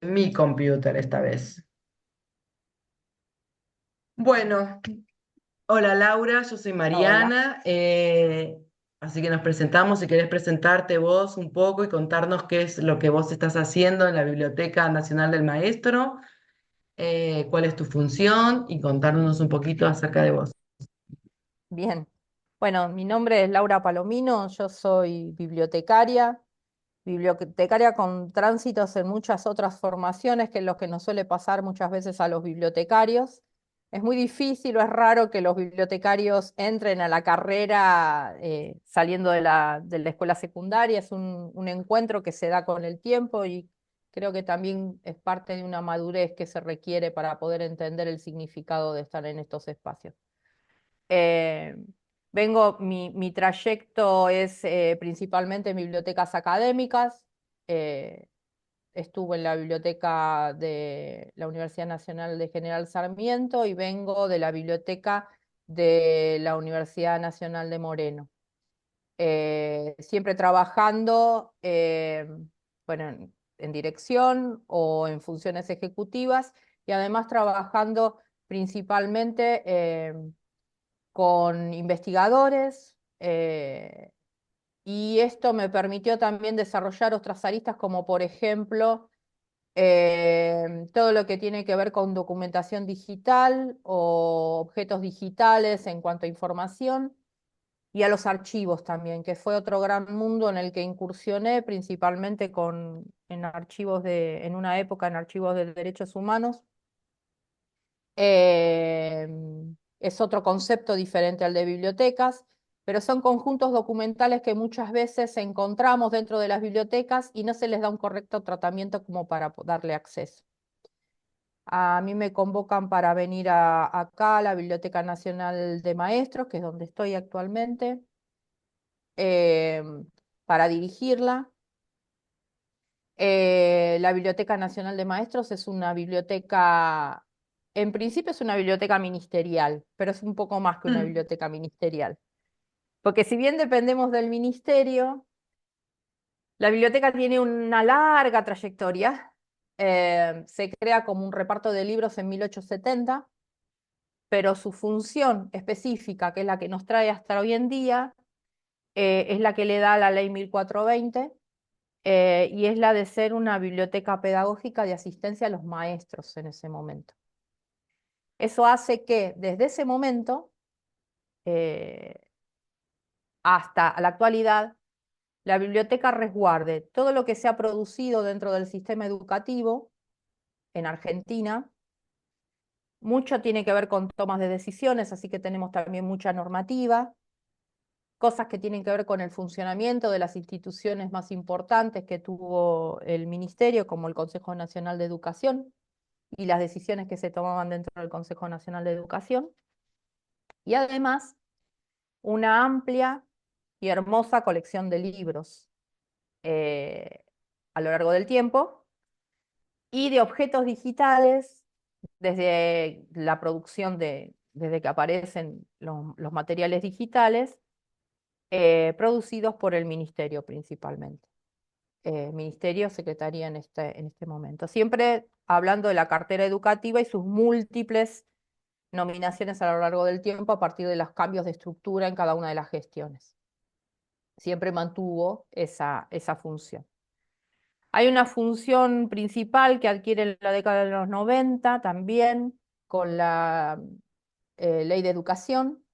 mi computer esta vez. Bueno, hola Laura, yo soy Hola. Mariana, así que nos presentamos. Si querés presentarte vos un poco y contarnos qué es lo que vos estás haciendo en la Biblioteca Nacional del Maestro, cuál es tu función y contarnos un poquito acerca de vos. Bien. Bueno, mi nombre es Laura Palomino, yo soy bibliotecaria con tránsitos en muchas otras formaciones, que es lo que nos suele pasar muchas veces a los bibliotecarios. Es muy difícil o es raro que los bibliotecarios entren a la carrera saliendo de la escuela secundaria. Es un encuentro que se da con el tiempo y creo que también es parte de una madurez que se requiere para poder entender el significado de estar en estos espacios. Eh, mi trayecto es principalmente en bibliotecas académicas. eh, Estuve en la biblioteca de la Universidad Nacional de General Sarmiento y vengo de la biblioteca de la Universidad Nacional de Moreno. Siempre trabajando, bueno, en dirección o en funciones ejecutivas y además trabajando principalmente con investigadores, y esto me permitió también desarrollar otras aristas como por ejemplo todo lo que tiene que ver con documentación digital o objetos digitales en cuanto a información y a los archivos también, que fue otro gran mundo en el que incursioné principalmente en archivos en una época en archivos de derechos humanos. Eh, es otro concepto diferente al de bibliotecas, pero son conjuntos documentales que muchas veces encontramos dentro de las bibliotecas y no se les da un correcto tratamiento como para darle acceso. A mí me convocan para venir acá a la Biblioteca Nacional de Maestros, que es donde estoy actualmente, eh, para dirigirla. La Biblioteca Nacional de Maestros es una biblioteca, en principio es una biblioteca ministerial, pero es un poco más que una Mm. biblioteca ministerial. Porque si bien dependemos del ministerio, la biblioteca tiene una larga trayectoria. Se crea como un reparto de libros en 1870, pero su función específica, que es la que nos trae hasta hoy en día, es la que le da la ley 1420, y es la de ser una biblioteca pedagógica de asistencia a los maestros en ese momento. Eso hace que desde ese momento eh, hasta la actualidad, la biblioteca resguarde todo lo que se ha producido dentro del sistema educativo en Argentina. Mucho tiene que ver con tomas de decisiones, así que tenemos también mucha normativa, cosas que tienen que ver con el funcionamiento de las instituciones más importantes que tuvo el ministerio, como el Consejo Nacional de Educación, y las decisiones que se tomaban dentro del Consejo Nacional de Educación, y además una amplia y hermosa colección de libros eh, a lo largo del tiempo, y de objetos digitales, desde la producción desde que aparecen los materiales digitales, producidos por el Ministerio principalmente. Ministerio, Secretaría en este momento. Siempre hablando de la cartera educativa y sus múltiples nominaciones a lo largo del tiempo a partir de los cambios de estructura en cada una de las gestiones. Siempre mantuvo esa función. Hay una función principal que adquiere en la década de los 90 también con la ley de educación,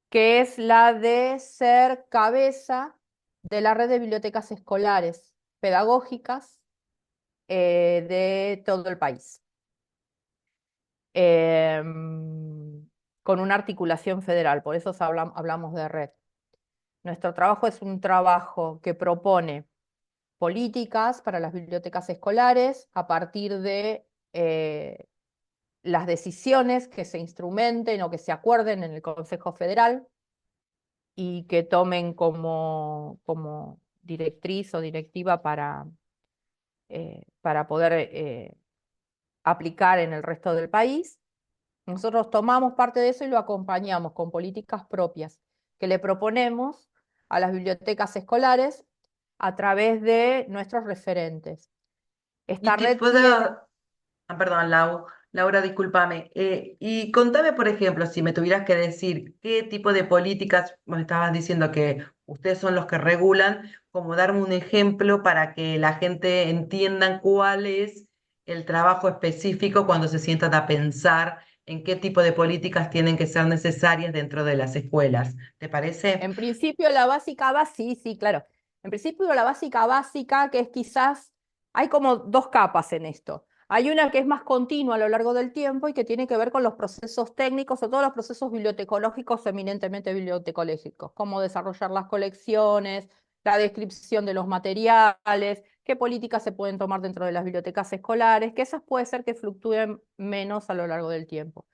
que es la de ser cabeza de la red de bibliotecas escolares pedagógicas de todo el país, con una articulación federal, por eso hablamos de red. Nuestro trabajo es un trabajo que propone políticas para las bibliotecas escolares a partir de las decisiones que se instrumenten o que se acuerden en el Consejo Federal y que tomen como directriz o directiva para poder aplicar en el resto del país. Nosotros tomamos parte de eso y lo acompañamos con políticas propias que le proponemos a las bibliotecas escolares a través de nuestros referentes. Esta Y te red tiene, puedo, perdón, Laura, discúlpame. Y contame, por ejemplo, si me tuvieras que decir qué tipo de políticas, me estabas diciendo que ustedes son los que regulan, como darme un ejemplo para que la gente entienda cuál es el trabajo específico cuando se sientan a pensar en qué tipo de políticas tienen que ser necesarias dentro de las escuelas. ¿Te parece? en principio la básica sí, sí, claro. En principio la básica, que es quizás, hay como dos capas en esto. Hay una que es más continua a lo largo del tiempo y que tiene que ver con los procesos técnicos o todos los procesos bibliotecológicos, eminentemente bibliotecológicos, cómo desarrollar las colecciones, la descripción de los materiales, qué políticas se pueden tomar dentro de las bibliotecas escolares, que esas puede ser que fluctúen menos a lo largo del tiempo.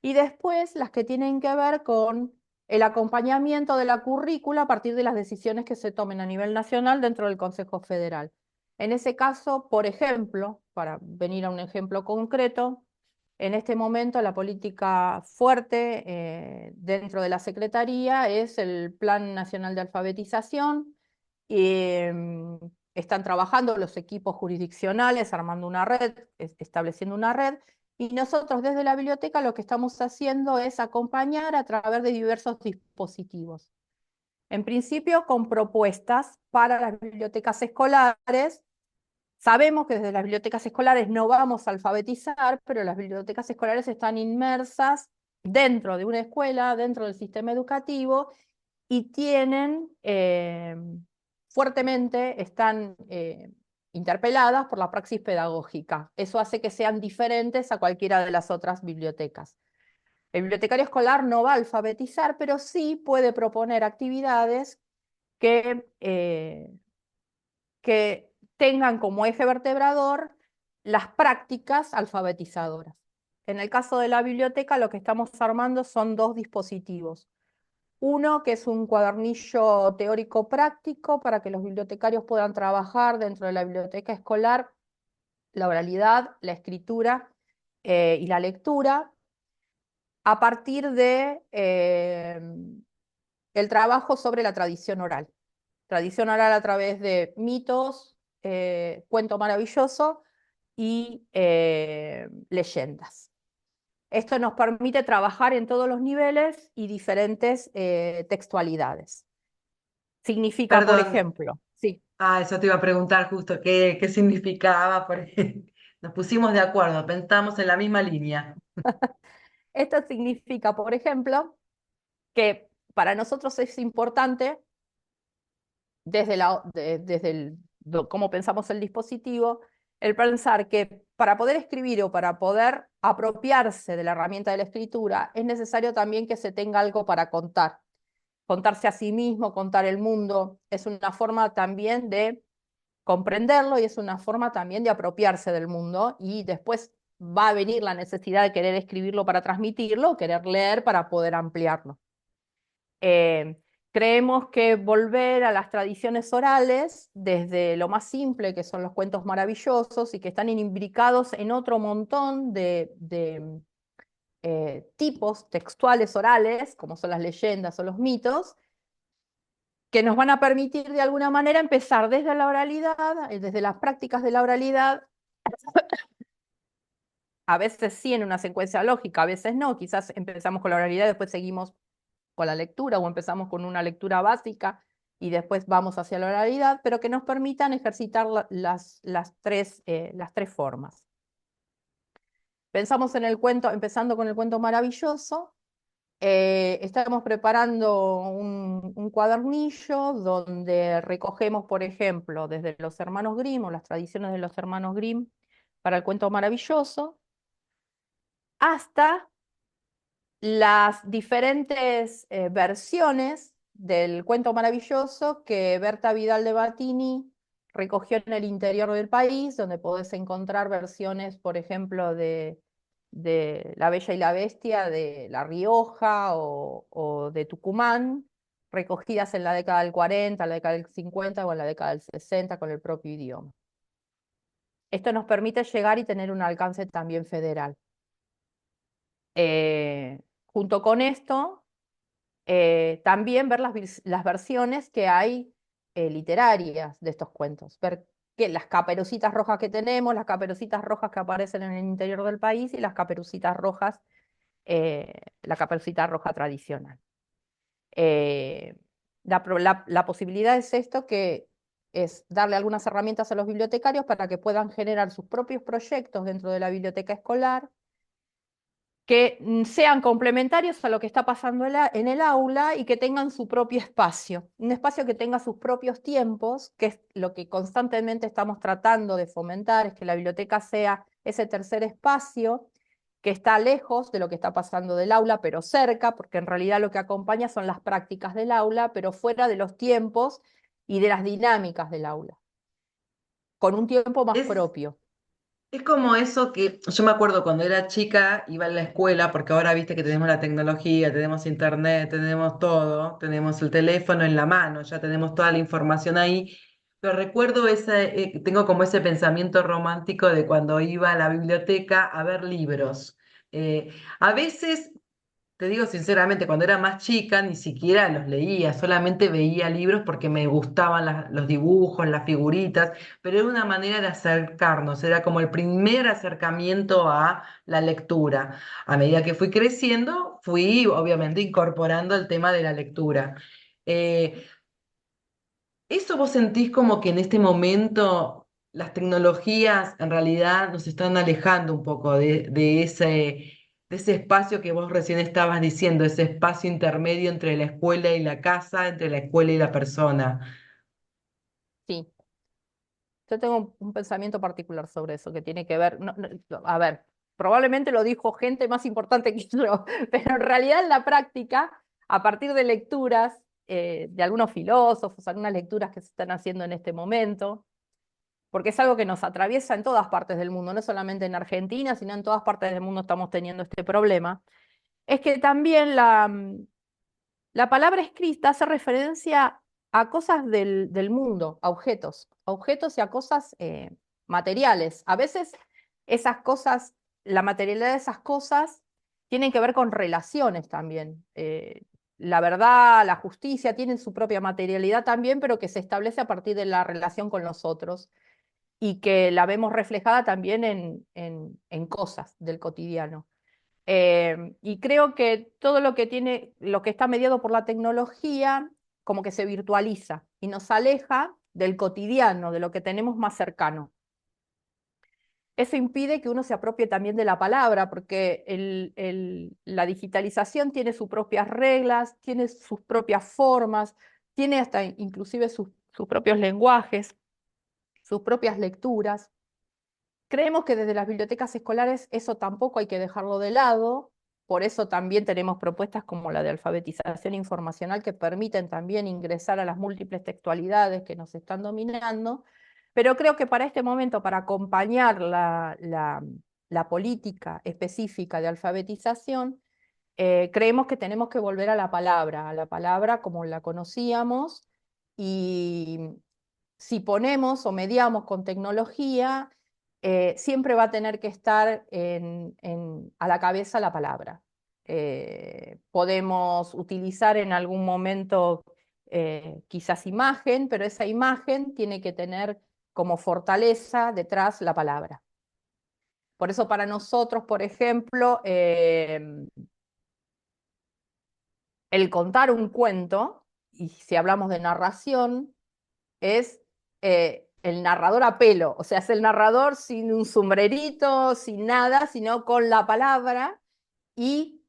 Y después las que tienen que ver con el acompañamiento de la currícula a partir de las decisiones que se tomen a nivel nacional dentro del Consejo Federal. En ese caso, por ejemplo, para venir a un ejemplo concreto, en este momento la política fuerte dentro de la Secretaría es el Plan Nacional de Alfabetización. Están trabajando los equipos jurisdiccionales, armando una red, estableciendo una red, y nosotros desde la biblioteca lo que estamos haciendo es acompañar a través de diversos dispositivos. En principio con propuestas para las bibliotecas escolares. Sabemos que desde las bibliotecas escolares no vamos a alfabetizar, pero las bibliotecas escolares están inmersas dentro de una escuela, dentro del sistema educativo, y tienen fuertemente, están interpeladas por la praxis pedagógica. Eso hace que sean diferentes a cualquiera de las otras bibliotecas. El bibliotecario escolar no va a alfabetizar, pero sí puede proponer actividades que tengan como eje vertebrador las prácticas alfabetizadoras. En el caso de la biblioteca, lo que estamos armando son dos dispositivos. Uno que es un cuadernillo teórico práctico para que los bibliotecarios puedan trabajar dentro de la biblioteca escolar la oralidad, la escritura y la lectura a partir de el trabajo sobre la tradición oral. Tradición oral a través de mitos, cuento maravilloso y leyendas. Esto nos permite trabajar en todos los niveles y diferentes textualidades. Significa, por Perdón, ejemplo, sí, eso te iba a preguntar justo qué significaba, porque nos pusimos de acuerdo, pensamos en la misma línea. esto significa, por ejemplo, que para nosotros es importante desde cómo pensamos el dispositivo, el pensar que para poder escribir o para poder apropiarse de la herramienta de la escritura, es necesario también que se tenga algo para contar. Contarse a sí mismo, contar el mundo, es una forma también de comprenderlo y es una forma también de apropiarse del mundo y después va a venir la necesidad de querer escribirlo para transmitirlo, querer leer para poder ampliarlo. Eh, Creemos que volver a las tradiciones orales, desde lo más simple, que son los cuentos maravillosos, y que están imbricados en otro montón de tipos textuales orales, como son las leyendas o los mitos, que nos van a permitir de alguna manera empezar desde la oralidad, desde las prácticas de la oralidad, a veces sí en una secuencia lógica, a veces no, quizás empezamos con la oralidad y después seguimos con la lectura o empezamos con una lectura básica y después vamos hacia la oralidad, pero que nos permitan ejercitar las tres formas. Pensamos en el cuento, empezando con el cuento maravilloso. Estamos preparando un cuadernillo donde recogemos, por ejemplo, desde los hermanos Grimm o las tradiciones de los hermanos Grimm para el cuento maravilloso, hasta las diferentes versiones del cuento maravilloso que Berta Vidal de Batini recogió en el interior del país, donde podés encontrar versiones, por ejemplo, de La Bella y la Bestia de La Rioja o de Tucumán, recogidas en la década del 40, la década del 50 o en la década del 60 con el propio idioma. Esto nos permite llegar y tener un alcance también federal. Junto con esto, también ver las versiones que hay literarias de estos cuentos, ver que las caperucitas rojas que tenemos, las caperucitas rojas que aparecen en el interior del país y las caperucitas rojas, la caperucita roja tradicional. Eh, la posibilidad es esto, que es darle algunas herramientas a los bibliotecarios para que puedan generar sus propios proyectos dentro de la biblioteca escolar, que sean complementarios a lo que está pasando en el aula y que tengan su propio espacio, un espacio que tenga sus propios tiempos, que es lo que constantemente estamos tratando de fomentar, es que la biblioteca sea ese tercer espacio que está lejos de lo que está pasando del aula, pero cerca, porque en realidad lo que acompaña son las prácticas del aula, pero fuera de los tiempos y de las dinámicas del aula, con un tiempo más Es, propio. es como eso que yo me acuerdo cuando era chica, iba a la escuela, porque ahora viste que tenemos la tecnología, tenemos internet, tenemos todo, tenemos el teléfono en la mano, ya tenemos toda la información ahí. Pero recuerdo tengo como ese pensamiento romántico de cuando iba a la biblioteca a ver libros. A veces te digo sinceramente, cuando era más chica ni siquiera los leía, solamente veía libros porque me gustaban los dibujos, las figuritas, pero era una manera de acercarnos, era como el primer acercamiento a la lectura. A medida que fui creciendo, fui obviamente incorporando el tema de la lectura. Eh, ¿Eso vos sentís como que en este momento las tecnologías en realidad nos están alejando un poco de ese espacio que vos recién estabas diciendo, ese espacio intermedio entre la escuela y la casa, entre la escuela y la persona? Sí, yo tengo un pensamiento particular sobre eso, que tiene que ver, a ver, probablemente lo dijo gente más importante que yo, pero en realidad en la práctica, a partir de lecturas de algunos filósofos, algunas lecturas que se están haciendo en este momento, porque es algo que nos atraviesa en todas partes del mundo, no solamente en Argentina, sino en todas partes del mundo estamos teniendo este problema, es que también la palabra escrita hace referencia a cosas del mundo, a objetos y a cosas materiales. A veces esas cosas, la materialidad de esas cosas tienen que ver con relaciones también. La verdad, la justicia tienen su propia materialidad también, pero que se establece a partir de la relación con los otros y que la vemos reflejada también en cosas del cotidiano. Y creo que todo lo que tiene, lo que está mediado por la tecnología, como que se virtualiza y nos aleja del cotidiano, de lo que tenemos más cercano. Eso impide que uno se apropie también de la palabra, porque la digitalización tiene sus propias reglas, tiene sus propias formas, tiene hasta inclusive sus propios lenguajes, sus propias lecturas. Creemos que desde las bibliotecas escolares eso tampoco hay que dejarlo de lado, por eso también tenemos propuestas como la de alfabetización informacional que permiten también ingresar a las múltiples textualidades que nos están dominando, pero creo que para este momento, para acompañar la política específica de alfabetización, creemos que tenemos que volver a la palabra como la conocíamos, y si ponemos o mediamos con tecnología, siempre va a tener que estar a la cabeza la palabra. Podemos utilizar en algún momento quizás imagen, pero esa imagen tiene que tener como fortaleza detrás la palabra. Por eso para nosotros, por ejemplo, el contar un cuento, y si hablamos de narración, es el narrador a pelo, o sea, es el narrador sin un sombrerito, sin nada, sino con la palabra y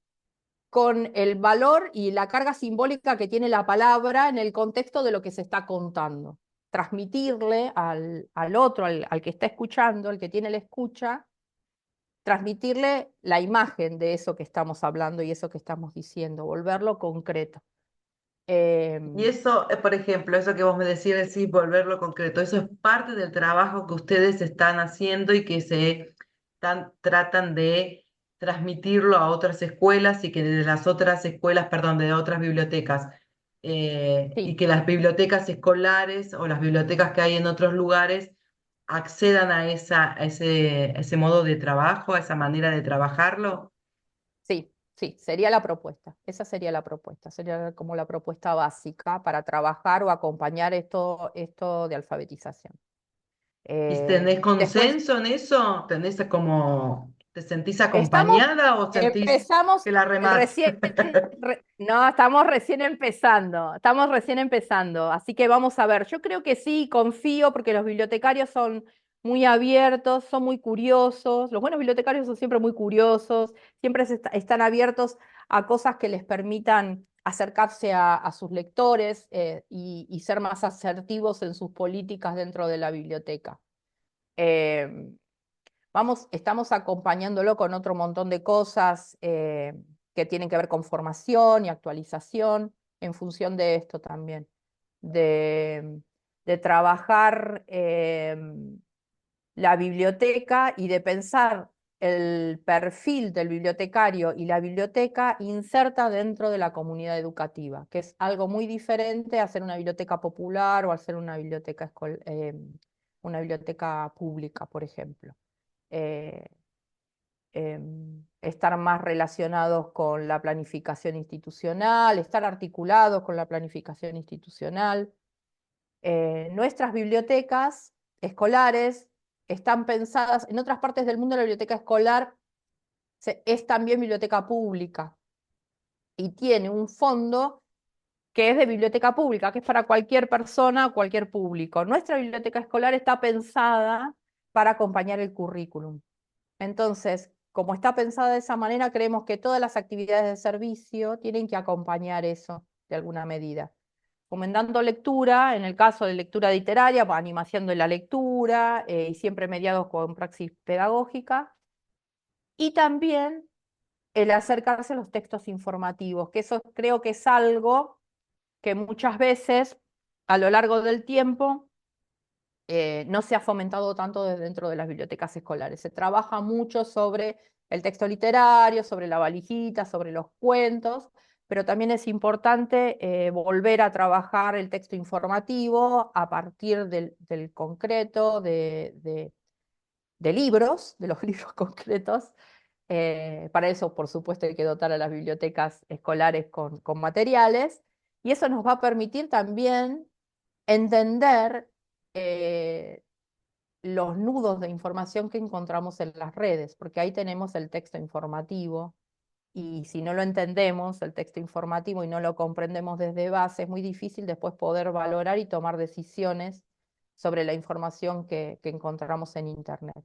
con el valor y la carga simbólica que tiene la palabra en el contexto de lo que se está contando. Transmitirle al otro, al que está escuchando, al que tiene la escucha, transmitirle la imagen de eso que estamos hablando y eso que estamos diciendo, volverlo concreto. Y Em, eso, por ejemplo, eso que vos me decías, sí, volverlo concreto, eso es parte del trabajo que ustedes están haciendo y que tratan de transmitirlo a otras escuelas y que de las otras escuelas, perdón, de otras bibliotecas, y sí. que las bibliotecas escolares o las bibliotecas que hay en otros lugares accedan a ese modo de trabajo, a esa manera de trabajarlo. Sí, sí, sería la propuesta. Esa sería la propuesta. Sería como la propuesta básica para trabajar o acompañar esto de alfabetización. ¿Y tenés Después, consenso en eso? ¿Tenés como, te sentís estamos, acompañada o sentís empezamos que la remás? recién, no, estamos recién empezando, así que vamos a ver. Yo creo que sí, confío, porque los bibliotecarios son muy abiertos, son muy curiosos. Los buenos bibliotecarios son siempre muy curiosos, siempre están abiertos a cosas que les permitan acercarse a sus lectores y ser más asertivos en sus políticas dentro de la biblioteca. Eh, estamos acompañándolo con otro montón de cosas que tienen que ver con formación y actualización en función de esto también, de, de trabajar la biblioteca y de pensar el perfil del bibliotecario y la biblioteca inserta dentro de la comunidad educativa, que es algo muy diferente a hacer una biblioteca popular o a hacer una biblioteca pública, por ejemplo. Eh, Estar más relacionados con la planificación institucional, estar articulados con la planificación institucional. Nuestras bibliotecas escolares están pensadas, en otras partes del mundo la biblioteca escolar es también biblioteca pública y tiene un fondo que es de biblioteca pública, que es para cualquier persona, cualquier público. Nuestra biblioteca escolar está pensada para acompañar el currículum. Entonces, como está pensada de esa manera, creemos que todas las actividades de servicio tienen que acompañar eso de alguna medida. Fomentando lectura, en el caso de lectura literaria, pues, animación de la lectura y siempre mediados con praxis pedagógica. Y también el acercarse a los textos informativos, que eso creo que es algo que muchas veces a lo largo del tiempo no se ha fomentado tanto desde dentro de las bibliotecas escolares. Se trabaja mucho sobre el texto literario, sobre la valijita, sobre los cuentos, pero también es importante volver a trabajar el texto informativo a partir del concreto, de libros, de los libros concretos. Para eso, por supuesto, hay que dotar a las bibliotecas escolares con materiales, y eso nos va a permitir también entender eh, los nudos de información que encontramos en las redes, porque ahí tenemos el texto informativo, y si no lo entendemos, el texto informativo, y no lo comprendemos desde base, es muy difícil después poder valorar y tomar decisiones sobre la información que encontramos en Internet.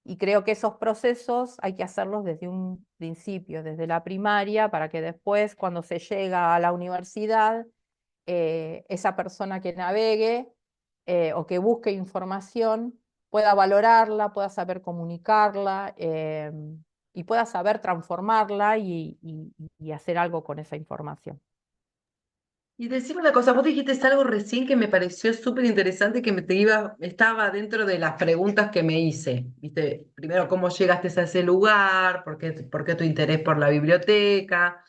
Y creo que esos procesos hay que hacerlos desde un principio, desde la primaria, para que después, cuando se llega a la universidad, esa persona que navegue o que busque información pueda valorarla, pueda saber comunicarla y pueda saber transformarla y hacer algo con esa información. Y decime una cosa, vos dijiste algo recién que me pareció súper interesante que estaba dentro de las preguntas que me hice. Viste, primero, ¿cómo llegaste a ese lugar? Por qué tu interés por la biblioteca?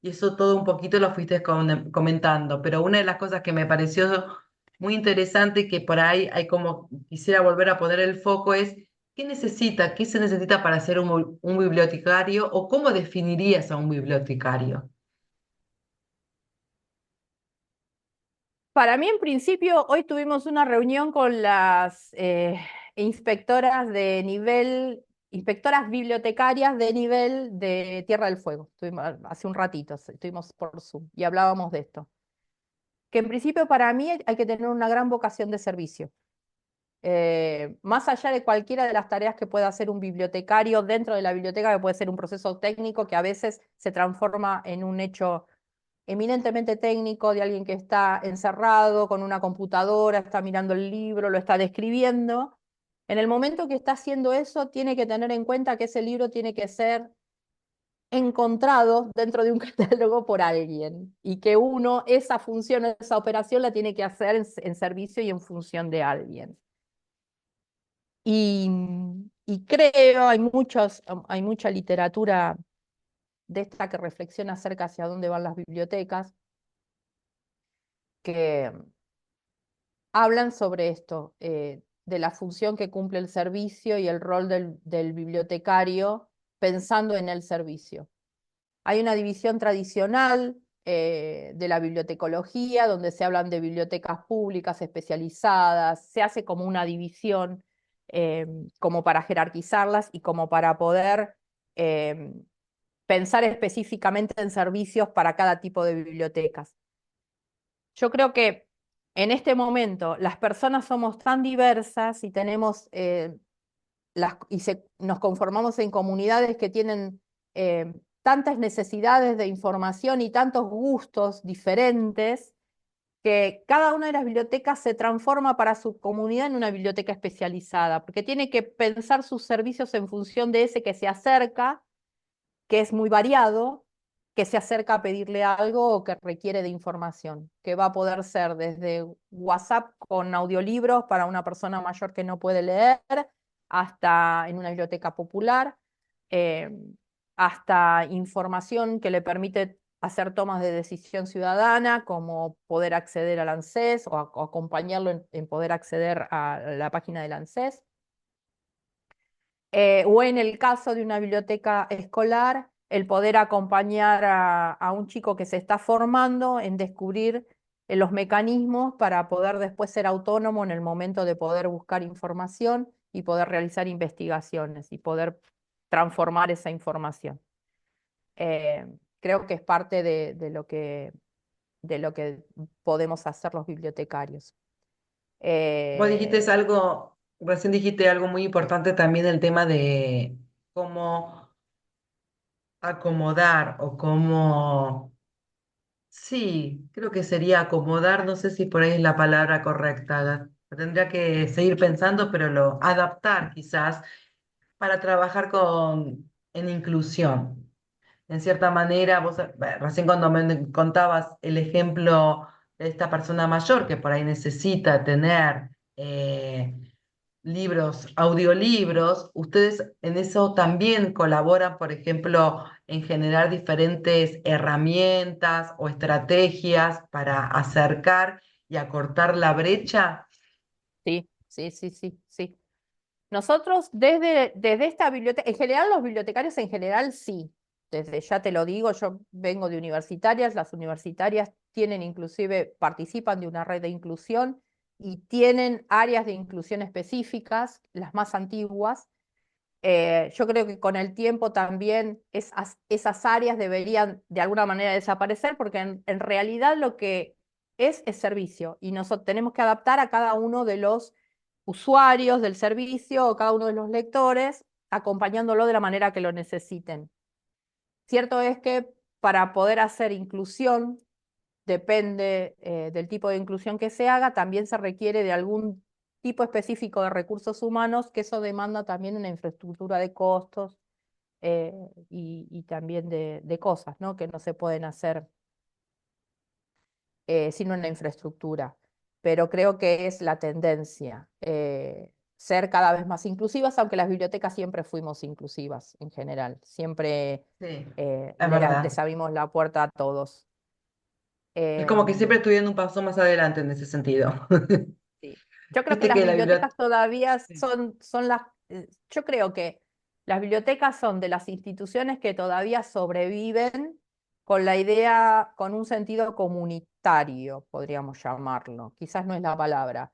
Y eso todo un poquito lo fuiste comentando. Pero una de las cosas que me pareció muy interesante y que por ahí hay como, quisiera volver a poner el foco es, qué se necesita para ser un bibliotecario o cómo definirías a un bibliotecario? Para mí, en principio, hoy tuvimos una reunión con las inspectoras de nivel, inspectoras bibliotecarias de nivel de Tierra del Fuego. Hace un ratito, estuvimos por Zoom y hablábamos de esto. Que en principio para mí hay que tener una gran vocación de servicio. Más allá de cualquiera de las tareas que pueda hacer un bibliotecario dentro de la biblioteca, que puede ser un proceso técnico que a veces se transforma en un hecho eminentemente técnico de alguien que está encerrado con una computadora, está mirando el libro, lo está describiendo. En el momento que está haciendo eso, tiene que tener en cuenta que ese libro tiene que ser encontrado dentro de un catálogo por alguien y que uno esa función, esa operación la tiene que hacer en servicio y en función de alguien. Y, y creo, hay mucha literatura de esta que reflexiona acerca hacia dónde van las bibliotecas, que hablan sobre esto, de la función que cumple el servicio y el rol del bibliotecario pensando en el servicio. Hay una división tradicional de la bibliotecología, donde se hablan de bibliotecas públicas especializadas, se hace como una división eh, como para jerarquizarlas y como para poder eh, pensar específicamente en servicios para cada tipo de bibliotecas. Yo creo que en este momento las personas somos tan diversas y tenemos nos conformamos en comunidades que tienen tantas necesidades de información y tantos gustos diferentes, que cada una de las bibliotecas se transforma para su comunidad en una biblioteca especializada, porque tiene que pensar sus servicios en función de ese que se acerca, que es muy variado, que se acerca a pedirle algo o que requiere de información, que va a poder ser desde WhatsApp con audiolibros para una persona mayor que no puede leer, hasta en una biblioteca popular, eh, hasta información que le permite hacer tomas de decisión ciudadana, como poder acceder al ANSES o acompañarlo en poder acceder a la página del ANSES. O en el caso de una biblioteca escolar, el poder acompañar a un chico que se está formando en descubrir los mecanismos para poder después ser autónomo en el momento de poder buscar información y poder realizar investigaciones y poder transformar esa información. Eh, Creo que es parte de lo que podemos hacer los bibliotecarios. Vos dijiste Eh, algo, recién dijiste algo muy importante también, el tema de cómo acomodar o cómo, sí, creo que sería acomodar, no sé si por ahí es la palabra correcta, tendría que seguir pensando, pero lo adaptar quizás para trabajar en inclusión. En cierta manera, vos recién cuando me contabas el ejemplo de esta persona mayor que por ahí necesita tener libros, audiolibros, ustedes en eso también colaboran, por ejemplo, en generar diferentes herramientas o estrategias para acercar y acortar la brecha. sí, sí, sí, sí, sí. Nosotros desde esta biblioteca, en general los bibliotecarios en general sí, desde ya te lo digo, yo vengo de universitarias, las universitarias tienen inclusive, participan de una red de inclusión y tienen áreas de inclusión específicas, las más antiguas. Yo creo que con el tiempo también esas áreas deberían de alguna manera desaparecer porque en realidad lo que es servicio y nosotros tenemos que adaptar a cada uno de los usuarios del servicio o cada uno de los lectores, acompañándolo de la manera que lo necesiten. Cierto es que para poder hacer inclusión, depende del tipo de inclusión que se haga, también se requiere de algún tipo específico de recursos humanos, que eso demanda también una infraestructura de costos y también de cosas, ¿no? Que no se pueden hacer sin una infraestructura. Pero creo que es la tendencia, ser cada vez más inclusivas, aunque las bibliotecas siempre fuimos inclusivas en general, siempre Sí, es les verdad. abrimos la puerta a todos. Es como que siempre Em, estuvieron un paso más adelante en ese sentido. Sí. Yo creo que Viste las que la bibliotecas biblioteca... todavía yo creo que las bibliotecas son de las instituciones que todavía sobreviven con la idea, con un sentido comunitario, podríamos llamarlo. Quizás no es la palabra,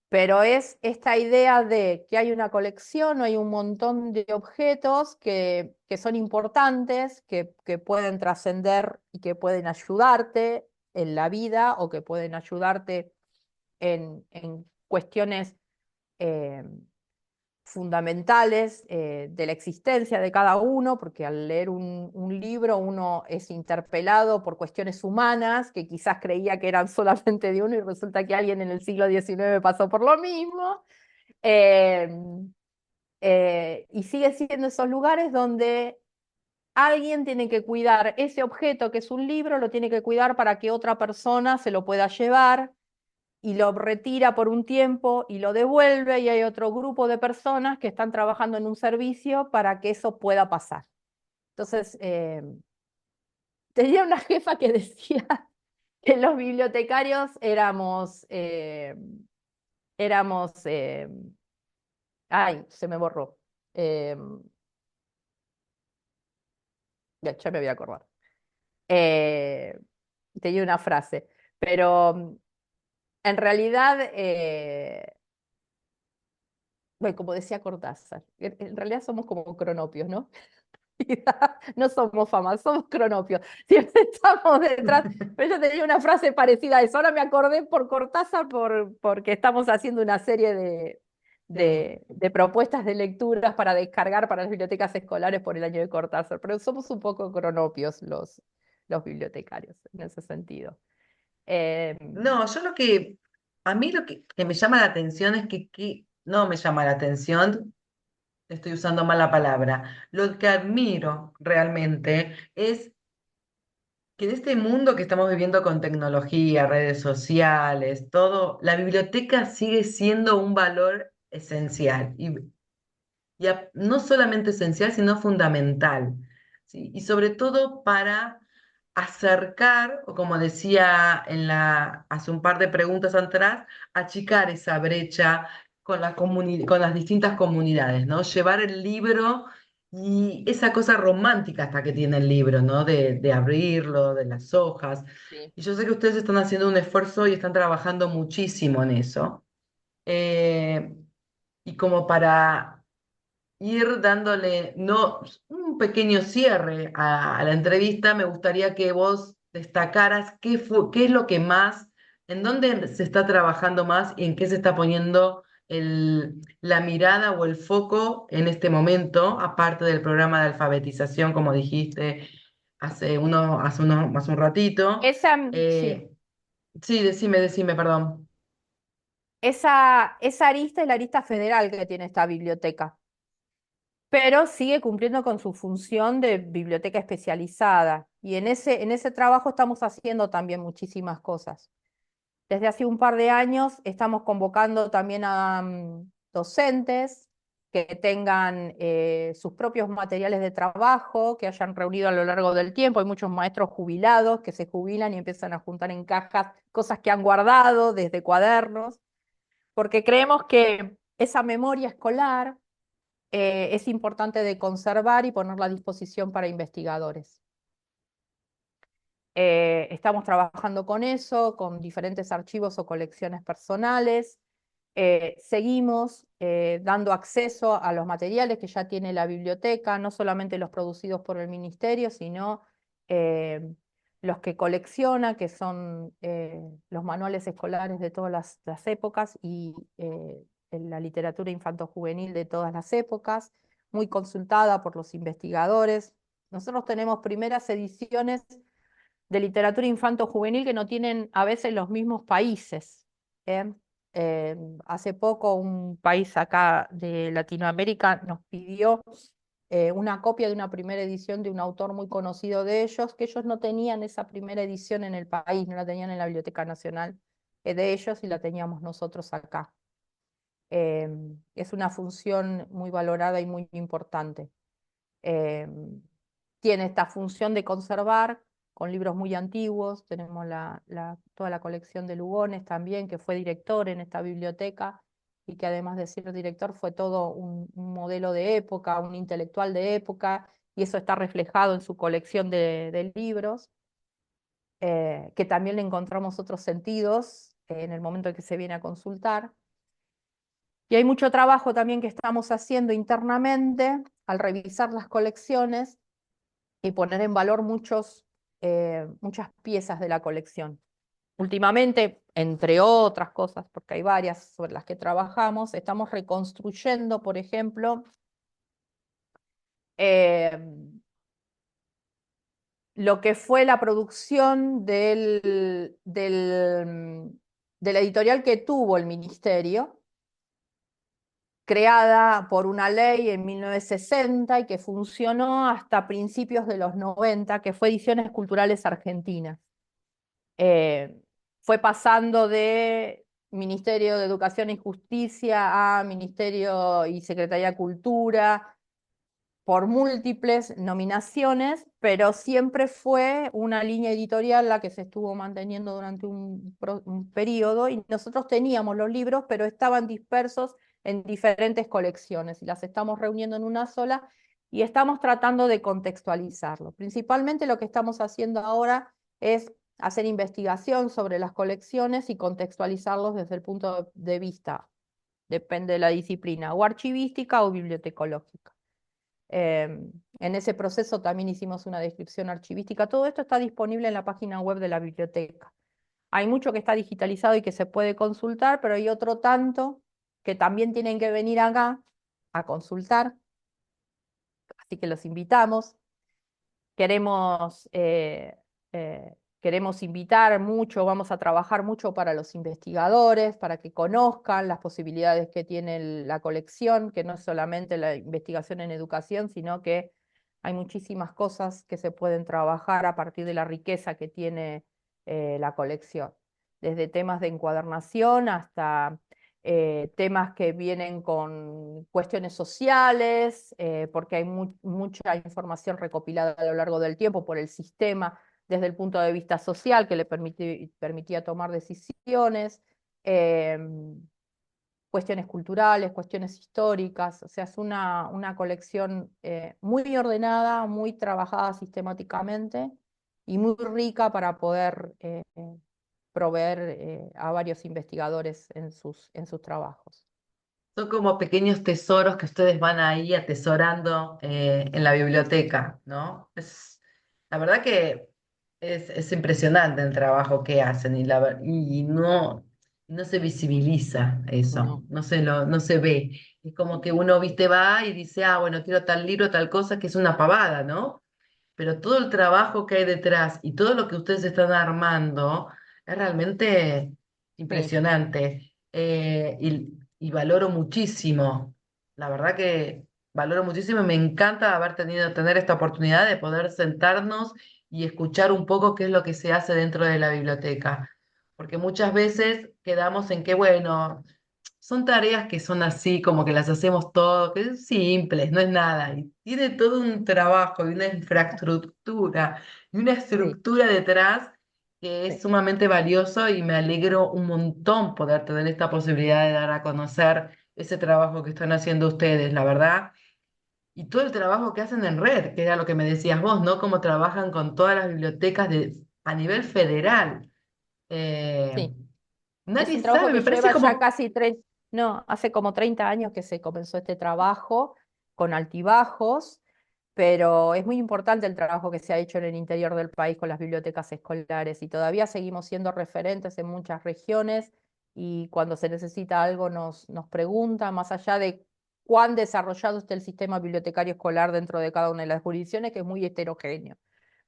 pero es esta idea de que hay una colección, hay un montón de objetos que son importantes, que pueden trascender y que pueden ayudarte en la vida o que pueden ayudarte en cuestiones eh, fundamentales de la existencia de cada uno, porque al leer un libro uno es interpelado por cuestiones humanas que quizás creía que eran solamente de uno y resulta que alguien en el siglo XIX pasó por lo mismo. Eh, y sigue siendo esos lugares donde alguien tiene que cuidar ese objeto que es un libro, lo tiene que cuidar para que otra persona se lo pueda llevar y lo retira por un tiempo y lo devuelve y hay otro grupo de personas que están trabajando en un servicio para que eso pueda pasar. Entonces, tenía una jefa que decía que los bibliotecarios éramos, ay, se me borró. Eh, ya me voy a acordar. Eh, tenía una frase, pero en realidad, bueno, como decía Cortázar, en realidad somos como cronopios, ¿no? No somos famas, somos cronopios. Siempre estamos detrás. Pero yo tenía una frase parecida a eso. Ahora me acordé por Cortázar porque estamos haciendo una serie Sí. de propuestas de lecturas para descargar para las bibliotecas escolares por el año de Cortázar. Pero somos un poco cronopios los bibliotecarios en ese sentido. Eh, No, yo a mí que me llama la atención es no me llama la atención, estoy usando mal la palabra, lo que admiro realmente es que en este mundo que estamos viviendo con tecnología, redes sociales, todo, la biblioteca sigue siendo un valor esencial no solamente esencial, sino fundamental, ¿sí? Y sobre todo para acercar, o como decía hace un par de preguntas atrás, achicar esa brecha con las distintas comunidades, ¿no? Llevar el libro y esa cosa romántica hasta que tiene el libro, ¿no? De abrirlo, de las hojas. sí. Y yo sé que ustedes están haciendo un esfuerzo y están trabajando muchísimo en eso. Eh, y como para ir dándole no, un pequeño cierre a la entrevista, me gustaría que vos destacaras qué es lo que más, en dónde se está trabajando más y en qué se está poniendo la mirada o el foco en este momento, aparte del programa de alfabetización, como dijiste hace un ratito. Sí. Eh, sí, decime, perdón. Esa arista es la arista federal que tiene esta biblioteca, pero sigue cumpliendo con su función de biblioteca especializada. Y en ese trabajo estamos haciendo también muchísimas cosas. Desde hace un par de años estamos convocando también a docentes que tengan sus propios materiales de trabajo, que hayan reunido a lo largo del tiempo. Hay muchos maestros jubilados que se jubilan y empiezan a juntar en cajas cosas que han guardado desde cuadernos, porque creemos que esa memoria escolar es importante de conservar y ponerla a disposición para investigadores. Estamos trabajando con eso, con diferentes archivos o colecciones personales. Seguimos dando acceso a los materiales que ya tiene la biblioteca, no solamente los producidos por el ministerio, sino eh, los que colecciona, que son los manuales escolares de todas las épocas y la literatura infanto-juvenil de todas las épocas, muy consultada por los investigadores. Nosotros tenemos primeras ediciones de literatura infanto-juvenil que no tienen a veces los mismos países. ¿Eh? Hace poco un país acá de Latinoamérica nos pidió una copia de una primera edición de un autor muy conocido de ellos, que ellos no tenían esa primera edición en el país, no la tenían en la Biblioteca Nacional de ellos y la teníamos nosotros acá. Es una función muy valorada y muy importante. Eh, Tiene esta función de conservar con libros muy antiguos. Tenemos toda la colección de Lugones también, que fue director en esta biblioteca y que además de ser director fue todo un modelo de época, un intelectual de época, y eso está reflejado en su colección de libros, que también le encontramos otros sentidos en el momento en que se viene a consultar. Y hay mucho trabajo también que estamos haciendo internamente al revisar las colecciones y poner en valor muchas piezas de la colección. Últimamente, entre otras cosas, porque hay varias sobre las que trabajamos, estamos reconstruyendo, por ejemplo, eh, lo que fue la producción de la editorial que tuvo el ministerio, creada por una ley en 1960 y que funcionó hasta principios de los 90, que fue Ediciones Culturales Argentinas. Eh, Fue pasando de Ministerio de Educación y Justicia a Ministerio y Secretaría de Cultura por múltiples nominaciones, pero siempre fue una línea editorial la que se estuvo manteniendo durante un periodo y nosotros teníamos los libros, pero estaban dispersos en diferentes colecciones y las estamos reuniendo en una sola y estamos tratando de contextualizarlo. Principalmente lo que estamos haciendo ahora es hacer investigación sobre las colecciones y contextualizarlos desde el punto de vista, depende de la disciplina, o archivística o bibliotecológica. En ese proceso también hicimos una descripción archivística. Todo esto está disponible en la página web de la biblioteca. Hay mucho que está digitalizado y que se puede consultar, pero hay otro tanto que también tienen que venir acá a consultar, así que los invitamos. Queremos, queremos invitar mucho, vamos a trabajar mucho para los investigadores, para que conozcan las posibilidades que tiene la colección, que no es solamente la investigación en educación, sino que hay muchísimas cosas que se pueden trabajar a partir de la riqueza que tiene la colección, desde temas de encuadernación hasta temas que vienen con cuestiones sociales, porque hay mucha información recopilada a lo largo del tiempo por el sistema desde el punto de vista social que le permitía tomar decisiones, eh, cuestiones culturales, cuestiones históricas, o sea, es una colección muy ordenada, muy trabajada sistemáticamente y muy rica para poder proveer a varios investigadores en sus trabajos. Son como pequeños tesoros que ustedes van ahí atesorando en la biblioteca, ¿no? La verdad que es impresionante el trabajo que hacen y no se visibiliza eso, No, no se ve. Es como que uno, viste, va y dice, ah, bueno, quiero tal libro, tal cosa, que es una pavada, ¿no? Pero todo el trabajo que hay detrás y todo lo que ustedes están armando es realmente sí, impresionante. Y valoro muchísimo, la verdad que valoro muchísimo y me encanta tener esta oportunidad de poder sentarnos y escuchar un poco qué es lo que se hace dentro de la biblioteca. Porque muchas veces quedamos en que, bueno, son tareas que son así, como que las hacemos todo, que es simples, no es nada. Y tiene todo un trabajo y una infraestructura y una sí, estructura detrás que es sí. sumamente valioso y me alegro un montón poder tener esta posibilidad de dar a conocer ese trabajo que están haciendo ustedes, la verdad. Y todo el trabajo que hacen en red, que era lo que me decías vos, ¿no? Cómo trabajan con todas las bibliotecas a nivel federal. Eh, Sí. Es Nadie un trabajo sabe, que me parece lleva ya como... casi no, hace como 30 años que se comenzó este trabajo, con altibajos, pero es muy importante el trabajo que se ha hecho en el interior del país con las bibliotecas escolares y todavía seguimos siendo referentes en muchas regiones y cuando se necesita algo nos preguntan, más allá de cuán desarrollado está el sistema bibliotecario escolar dentro de cada una de las jurisdicciones, que es muy heterogéneo.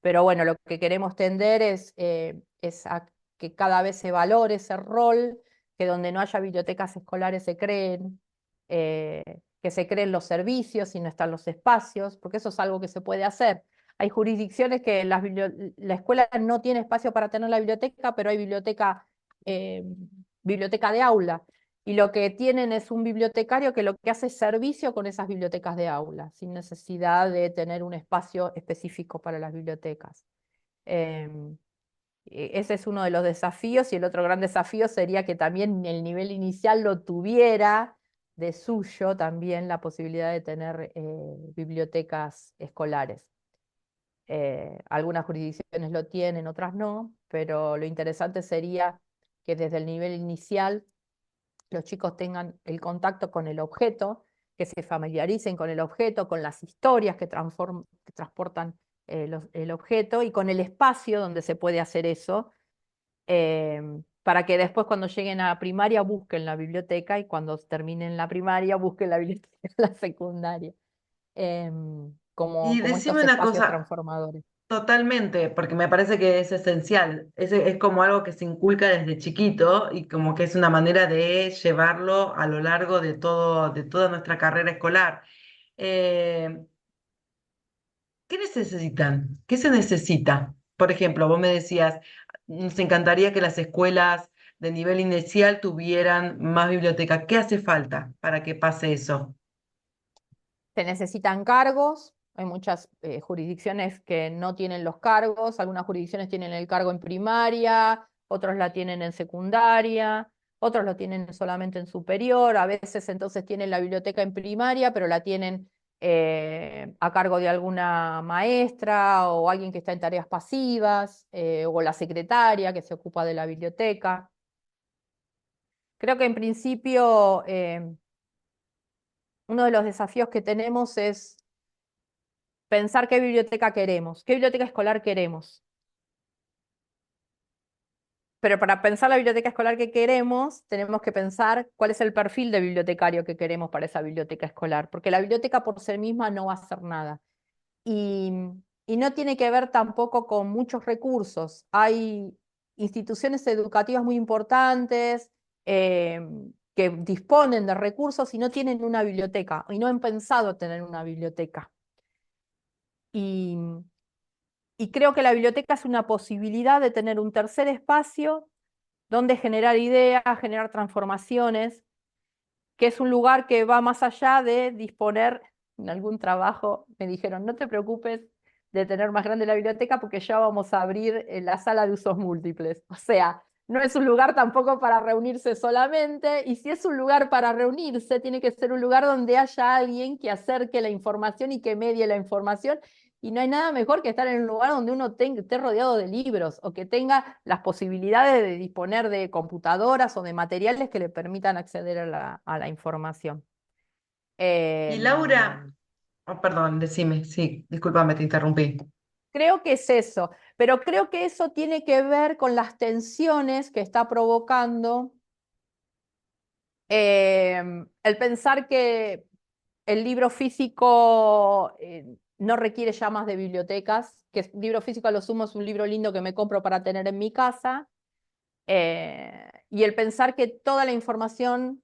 Pero bueno, lo que queremos tender es a que cada vez se valore ese rol, que donde no haya bibliotecas escolares se creen, eh, que se creen los servicios y no están los espacios, porque eso es algo que se puede hacer. Hay jurisdicciones que la escuela no tiene espacio para tener la biblioteca, pero hay eh, biblioteca de aula. Y lo que tienen es un bibliotecario que lo que hace es servicio con esas bibliotecas de aula, sin necesidad de tener un espacio específico para las bibliotecas. Em, Ese es uno de los desafíos y el otro gran desafío sería que también el nivel inicial lo tuviera de suyo también la posibilidad de tener bibliotecas escolares. Algunas jurisdicciones lo tienen, otras no, pero lo interesante sería que desde el nivel inicial los chicos tengan el contacto con el objeto, que se familiaricen con el objeto, con las historias que transportan el objeto y con el espacio donde se puede hacer eso, para que después cuando lleguen a primaria busquen la biblioteca y cuando terminen la primaria busquen la biblioteca en la secundaria, Y como decime estos una espacios cosa, transformadores. totalmente, porque me parece que es esencial. Es como algo que se inculca desde chiquito y como que es una manera de llevarlo a lo largo de toda nuestra carrera escolar. Eh, ¿Qué necesitan? ¿Qué se necesita? Por ejemplo, vos me decías, nos encantaría que las escuelas de nivel inicial tuvieran más biblioteca. ¿Qué hace falta para que pase eso? Se necesitan cargos, hay muchas jurisdicciones que no tienen los cargos, algunas jurisdicciones tienen el cargo en primaria, otros la tienen en secundaria, otros lo tienen solamente en superior, a veces entonces tienen la biblioteca en primaria, pero la tienen a cargo de alguna maestra o alguien que está en tareas pasivas, o la secretaria que se ocupa de la biblioteca. Creo que en principio uno de los desafíos que tenemos es pensar qué biblioteca queremos, qué biblioteca escolar queremos. Pero para pensar la biblioteca escolar que queremos, tenemos que pensar cuál es el perfil de bibliotecario que queremos para esa biblioteca escolar, porque la biblioteca por sí misma no va a hacer nada. Y, y no tiene que ver tampoco con muchos recursos. Hay instituciones educativas muy importantes eh, que disponen de recursos y no tienen una biblioteca, y no han pensado tener una biblioteca. Y, y creo que la biblioteca es una posibilidad de tener un tercer espacio donde generar ideas, generar transformaciones, que es un lugar que va más allá de disponer, en algún trabajo me dijeron, no te preocupes de tener más grande la biblioteca porque ya vamos a abrir la sala de usos múltiples. O sea, no es un lugar tampoco para reunirse solamente, y si es un lugar para reunirse, tiene que ser un lugar donde haya alguien que acerque la información y que medie la información, y no hay nada mejor que estar en un lugar donde uno esté rodeado de libros o que tenga las posibilidades de disponer de computadoras o de materiales que le permitan acceder a la información. Y Laura, Em, oh, perdón, decime, sí, discúlpame, te interrumpí. Creo que es eso, pero creo que eso tiene que ver con las tensiones que está provocando el pensar que el libro físico no requiere ya más de bibliotecas, que el libro físico a lo sumo es un libro lindo que me compro para tener en mi casa, y el pensar que toda la información,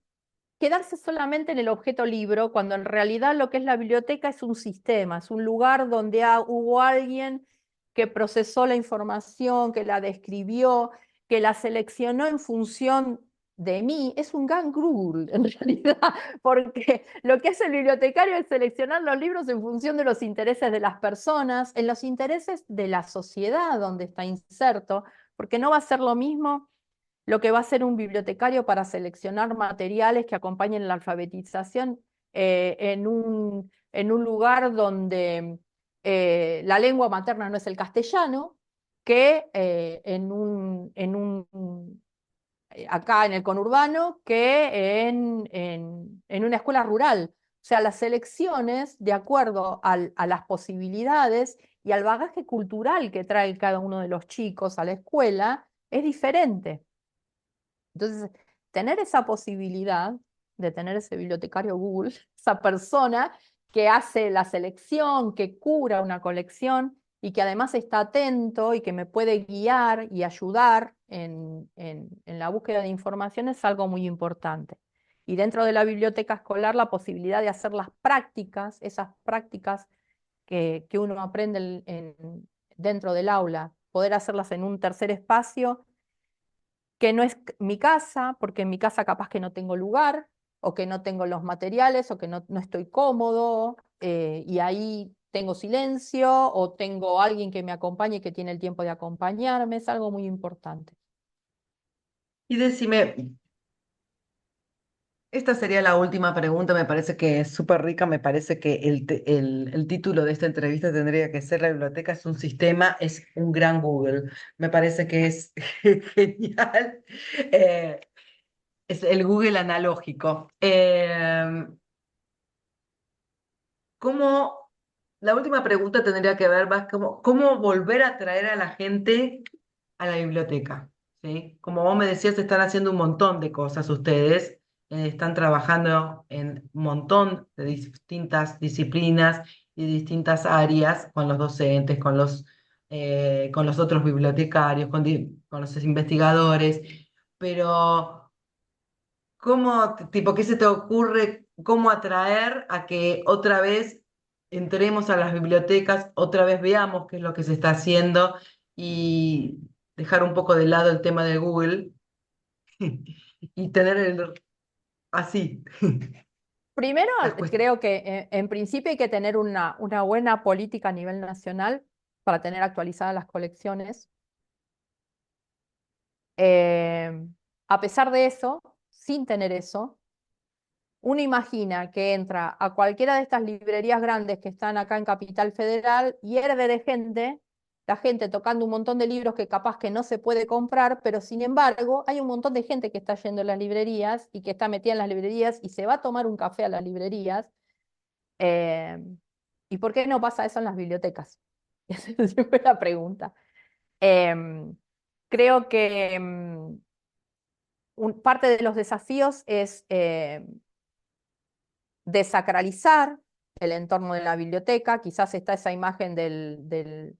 quedarse solamente en el objeto libro, cuando en realidad lo que es la biblioteca es un sistema, es un lugar donde hubo alguien que procesó la información, que la describió, que la seleccionó en función de mí. Es un gang rule, en realidad, porque lo que hace el bibliotecario es seleccionar los libros en función de los intereses de las personas, en los intereses de la sociedad donde está inserto, porque no va a ser lo mismo lo que va a hacer un bibliotecario para seleccionar materiales que acompañen la alfabetización en un lugar donde la lengua materna no es el castellano, que acá en el conurbano, que en una escuela rural. O sea, las selecciones, de acuerdo a las posibilidades y al bagaje cultural que trae cada uno de los chicos a la escuela, es diferente. Entonces, tener esa posibilidad de tener ese bibliotecario Google, esa persona que hace la selección, que cura una colección y que además está atento y que me puede guiar y ayudar en la búsqueda de información, es algo muy importante. Y dentro de la biblioteca escolar, la posibilidad de hacer las prácticas, esas prácticas que uno aprende dentro del aula, poder hacerlas en un tercer espacio que no es mi casa, porque en mi casa capaz que no tengo lugar, o que no tengo los materiales, o que no estoy cómodo, y ahí tengo silencio, o tengo alguien que me acompañe que tiene el tiempo de acompañarme, es algo muy importante. Y decime, esta sería la última pregunta, me parece que es súper rica, me parece que el título de esta entrevista tendría que ser: La biblioteca es un sistema, es un gran Google. Me parece que es genial. Eh, es el Google analógico. ¿Cómo, la última pregunta tendría que ver más cómo volver a traer a la gente a la biblioteca? ¿Sí? Como vos me decías, están haciendo un montón de cosas ustedes, están trabajando en un montón de distintas disciplinas y distintas áreas con los docentes, con los otros bibliotecarios, con los investigadores, pero tipo, qué se te ocurre, cómo atraer a que otra vez entremos a las bibliotecas, otra vez veamos qué es lo que se está haciendo y dejar un poco de lado el tema de Google y tener así Primero, las cuestiones? creo que en principio hay que tener una buena política a nivel nacional para tener actualizadas las colecciones. Eh, a pesar de eso, sin tener eso, Uno imagina que entra a cualquiera de estas librerías grandes que están acá en Capital Federal y hierve de gente, la gente tocando un montón de libros que capaz que no se puede comprar, pero sin embargo hay un montón de gente que está yendo a las librerías y que está metida en las librerías y se va a tomar un café a las librerías. Eh, ¿Y por qué no pasa eso en las bibliotecas? Esa es siempre la pregunta. Em, Creo que parte de los desafíos es desacralizar el entorno de la biblioteca. Quizás está esa imagen del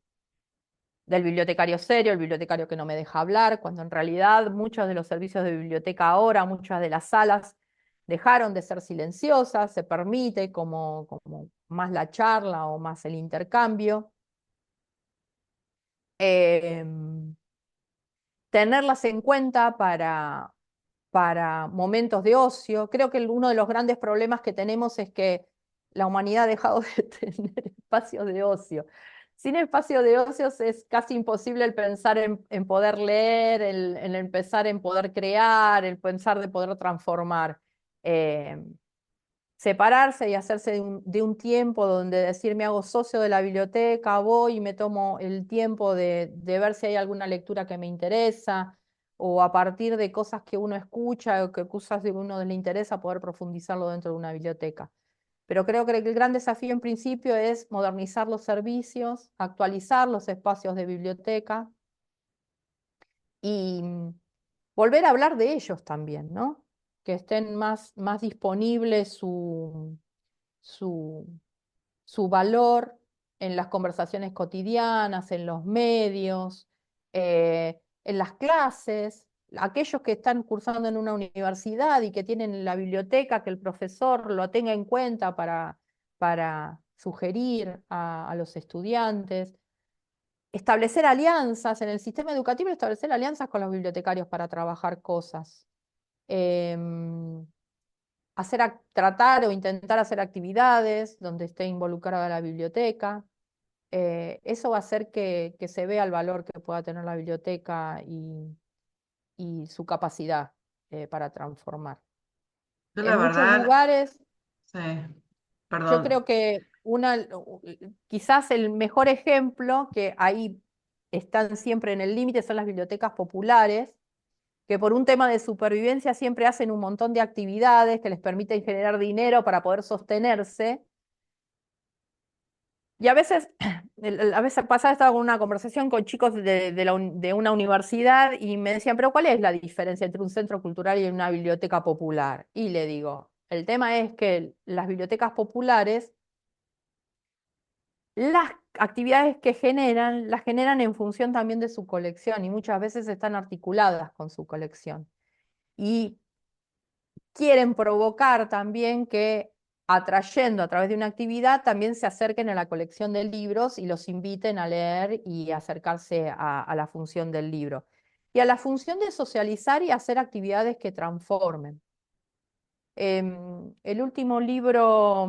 bibliotecario serio, el bibliotecario que no me deja hablar, cuando en realidad muchos de los servicios de biblioteca ahora, muchas de las salas dejaron de ser silenciosas, se permite como más la charla o más el intercambio. Em, Tenerlas en cuenta para momentos de ocio. Creo que uno de los grandes problemas que tenemos es que la humanidad ha dejado de tener espacios de ocio. Sin espacio de ocios es casi imposible el pensar en poder leer, el empezar en poder crear, el pensar de poder transformar. Eh, Separarse y hacerse de un tiempo donde decir me hago socio de la biblioteca, voy y me tomo el tiempo de ver si hay alguna lectura que me interesa, o a partir de cosas que uno escucha o que cosas que uno le interesa poder profundizarlo dentro de una biblioteca. Pero creo que el gran desafío en principio es modernizar los servicios, actualizar los espacios de biblioteca y volver a hablar de ellos también, ¿no? Que estén más disponibles su, su valor en las conversaciones cotidianas, en los medios, en las clases. Aquellos que están cursando en una universidad y que tienen la biblioteca, que el profesor lo tenga en cuenta para sugerir a los estudiantes. Establecer alianzas en el sistema educativo, establecer alianzas con los bibliotecarios para trabajar cosas. Em, Tratar o intentar hacer actividades donde esté involucrada la biblioteca. Eso va a hacer que se vea el valor que pueda tener la biblioteca y su capacidad para transformar. Yo la En muchos verdad, lugares, sí, yo perdón. creo que quizás el mejor ejemplo, que ahí están siempre en el límite, son las bibliotecas populares, que por un tema de supervivencia siempre hacen un montón de actividades que les permiten generar dinero para poder sostenerse. Y a veces pasaba, estaba con una conversación con chicos de una universidad y me decían, pero ¿cuál es la diferencia entre un centro cultural y una biblioteca popular? Y le digo, el tema es que las bibliotecas populares, las actividades que generan, las generan en función también de su colección y muchas veces están articuladas con su colección. Y quieren provocar también que, atrayendo a través de una actividad, también se acerquen a la colección de libros y los inviten a leer y acercarse a la función del libro. Y a la función de socializar y hacer actividades que transformen. El último libro,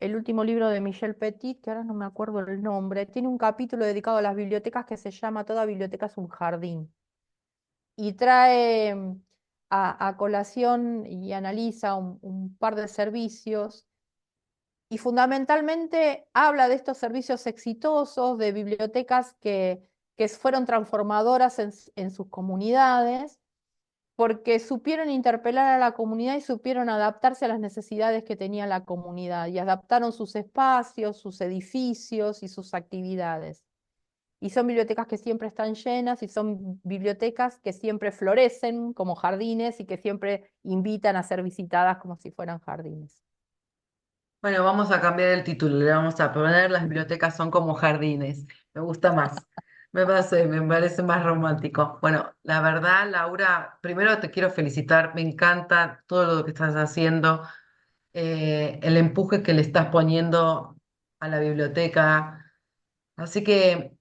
el último libro de Michel Petit, que ahora no me acuerdo el nombre, tiene un capítulo dedicado a las bibliotecas que se llama Toda biblioteca es un jardín. Y trae a colación y analiza un par de servicios y fundamentalmente habla de estos servicios exitosos, de bibliotecas que fueron transformadoras en sus comunidades, porque supieron interpelar a la comunidad y supieron adaptarse a las necesidades que tenía la comunidad y adaptaron sus espacios, sus edificios y sus actividades. Y son bibliotecas que siempre están llenas y son bibliotecas que siempre florecen como jardines y que siempre invitan a ser visitadas como si fueran jardines. Bueno, vamos a cambiar el título, le vamos a poner las bibliotecas son como jardines. Me gusta más. Me parece más romántico. Bueno, la verdad, Laura, primero te quiero felicitar. Me encanta todo lo que estás haciendo, el empuje que le estás poniendo a la biblioteca. Así que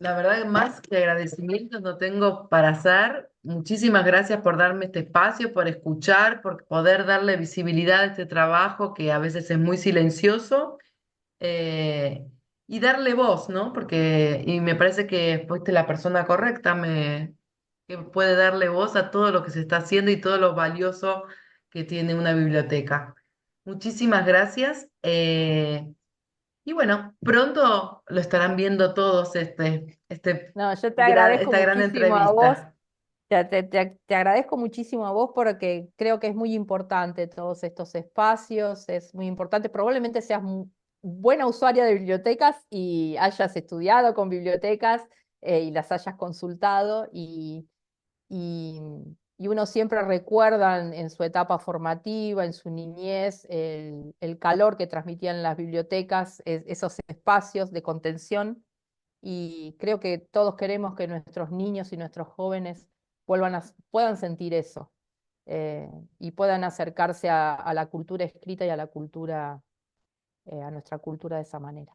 la verdad, más que agradecimientos no tengo para hacer. Muchísimas gracias por darme este espacio, por escuchar, por poder darle visibilidad a este trabajo que a veces es muy silencioso, eh, y darle voz, ¿no? Porque, y me parece que fuiste la persona correcta, que puede darle voz a todo lo que se está haciendo y todo lo valioso. que tiene una biblioteca. Muchísimas gracias. Y bueno, pronto lo estarán viendo todos No, yo te agradezco esta gran muchísimo a vos. entrevista. Te agradezco muchísimo a vos porque creo que es muy importante todos estos espacios, es muy importante. Probablemente seas buena usuaria de bibliotecas y hayas estudiado con bibliotecas y las hayas consultado y, y uno siempre recuerda en su etapa formativa, en su niñez, el calor que transmitían las bibliotecas, esos espacios de contención y creo que todos queremos que nuestros niños y nuestros jóvenes puedan sentir eso eh, y puedan acercarse a la cultura escrita y a la cultura, a nuestra cultura de esa manera.